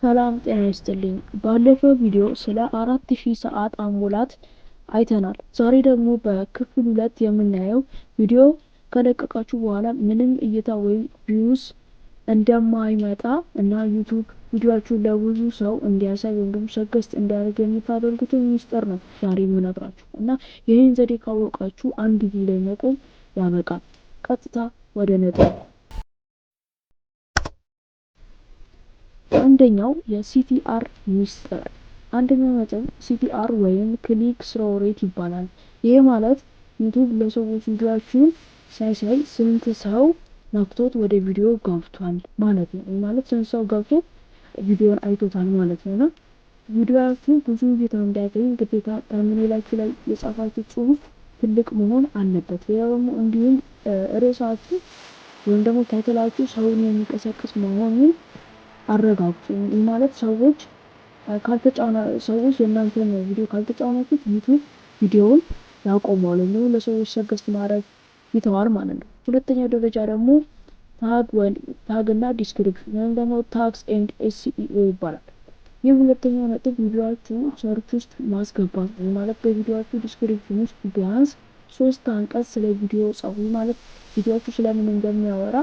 ሰላም ጤና ይስጥልኝ። ባለፈው ቪዲዮ ስለ 4000 ሰዓት አሞላት አይተናል። ዛሬ ደግሞ በክፍል 2 የምናየው ቪዲዮ ከለቀቃችሁ በኋላ ምንም እይታ ወይም ቪውስ እንደማይመጣ እና ዩቲዩብ ቪዲዮአችሁን ለብዙ ሰው እንዲያሳይ ወይም ደግሞ ሰጀስት እንዲያደርግ የምታደርጉትን ሚስጥር ነው ዛሬ የምነግራችሁ እና ይህን ዘዴ ካወቃችሁ አንድ ቪዲዮ ላይ መቆም ያበቃል። ቀጥታ ወደ ነጥብ። አንደኛው የሲቲአር ሚስጥር። አንደኛው ነጥብ ሲቲአር ወይም ክሊክ ስሮ ሬት ይባላል። ይሄ ማለት ዩቲዩብ ለሰዎች ቪዲዮአችሁን ሳይሳይ ስንት ሰው ነክቶት ወደ ቪዲዮ ገብቷል ማለት ነው። ማለት ስንት ሰው ገብቶ ቪዲዮን አይቶታል ማለት ነው። እና ቪዲዮአችሁ ብዙ እይታ እንዲያገኝ ግዴታ ተምኔላችሁ ላይ የጻፋችሁ ጽሁፍ ትልቅ መሆን አለበት። ሌላው ደግሞ እንዲሁም ርዕሳችሁ ወይም ደግሞ ታይትላችሁ ሰውን የሚቀሰቅስ መሆኑን አረጋግጡ። ማለት ሰዎች የእናንተን ቪዲዮ ካልተጫናችሁት ዩቲዩብ ቪዲዮውን ያቆመዋል ወይም ደግሞ ለሰዎች ሰጀስት ማድረግ ይተዋል ማለት ነው። ሁለተኛው ደረጃ ደግሞ ታግ እና ዲስክሪፕሽን ወይም ደግሞ ታግስ ኤንድ ኤስኢኦ ይባላል። ይህ ሁለተኛው ነጥብ ቪዲዮአችሁ ሰርች ውስጥ ማስገባት ነው። ማለት በቪዲዮአችሁ ዲስክሪፕሽን ውስጥ ቢያንስ 3 አንቀጽ ስለ ቪዲዮ ጻፉ። ማለት ቪዲዮአችሁ ስለምን እንደሚያወራ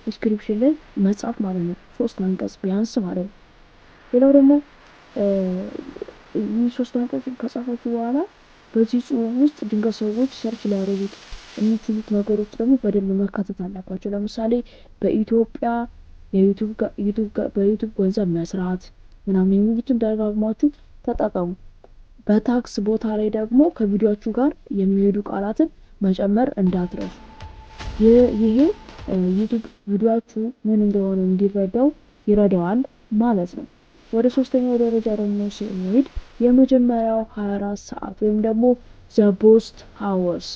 ዲስክሪፕሽን ላይ መጻፍ ማለት ነው። 3 አንቀጽ ቢያንስ ማለት ነው። ሌላው ደግሞ ይህ 3 አንቀጽ ከጻፋችሁ በኋላ በዚህ ጽሁፍ ውስጥ ድንገት ሰዎች ሰርች ሊያደርጉት የሚችሉት ነገሮች ደግሞ በደንብ መካተት አለባቸው። ለምሳሌ በኢትዮጵያ በዩቲዩብ ገንዘብ መስራት ምናምን የሚሉትን ደጋግማችሁ ተጠቀሙ። በታክስ ቦታ ላይ ደግሞ ከቪዲዮአችሁ ጋር የሚሄዱ ቃላትን መጨመር እንዳትረሱ። ይሄ ዩቲዩብ ቪዲዮአችሁ ምን እንደሆነ እንዲረዳው ይረዳዋል ማለት ነው። ወደ ሶስተኛው ደረጃ ደግሞ ስንሄድ የመጀመሪያው 24 ሰዓት ወይም ደግሞ ዘ ቦስት ሃወርስ።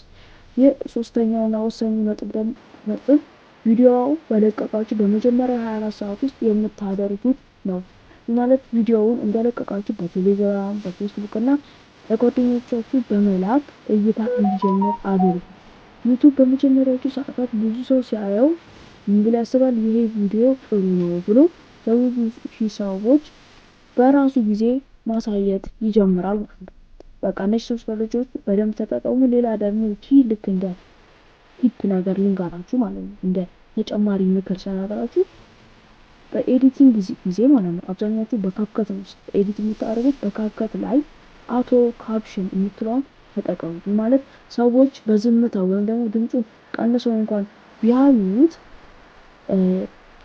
ይህ ሶስተኛውና ወሳኙ ነጥብ ቪዲዮው በለቀቃችሁ በመጀመሪያ 24 ሰዓት ውስጥ የምታደርጉት ነው። ማለት ቪዲዮውን እንደለቀቃችሁ በቴሌግራም፣ በፌስቡክ እና ለጓደኞቻችሁ በመላክ እይታ እንዲጀምር አድርጉ። ዩቲዩብ በመጀመሪያዎቹ ሰዓታት ብዙ ሰው ሲያየው ምን ብሎ ያስባል? ይሄ ቪዲዮ ጥሩ ነው ብሎ ለብዙ ሺህ ሰዎች በራሱ ጊዜ ማሳየት ይጀምራል ማለት ነው። በቃ እነዚህ 3 ልጆች በደንብ ተጠቀሙ። ሌላ ደግሞ ልክ እንደ ቲፕ ነገር ልንገራችሁ ማለት ነው። እንደ ተጨማሪ ምክር ስነግራችሁ በኤዲቲንግ ጊዜ ማለት ነው አብዛኛዎቹ በካፕከት ነው ኤዲት የምታደርጉት። በካፕከት ላይ አውቶ ካፕሽን የምትለውን ተጠቀሙ። ማለት ሰዎች በዝምታ ወይም ደግሞ ድምፁን ቀንሰው እንኳን ቢያዩት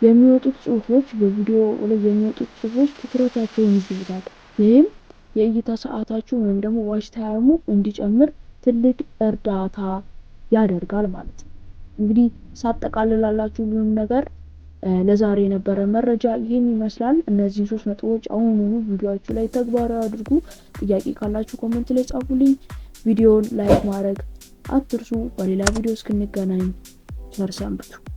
የሚወጡት ጽሁፎች በቪዲዮ ላይ የሚወጡት ጽሁፎች ትኩረታቸውን ይስቡታል። ይህም የእይታ ሰዓታችሁ ወይም ደግሞ ዋች ታይሙ እንዲጨምር ትልቅ እርዳታ ያደርጋል ማለት ነው። እንግዲህ ሳጠቃልላላችሁ ሁሉም ነገር ለዛሬ የነበረ መረጃ ይህን ይመስላል። እነዚህ 3 ነጥቦች አሁኑኑ ቪዲዮአችሁ ላይ ተግባራዊ አድርጉ። ጥያቄ ካላችሁ ኮሜንት ላይ ጻፉልኝ። ቪዲዮውን ላይክ ማድረግ አትርሱ። በሌላ ቪዲዮ እስክንገናኝ ቸር ሰንብቱ።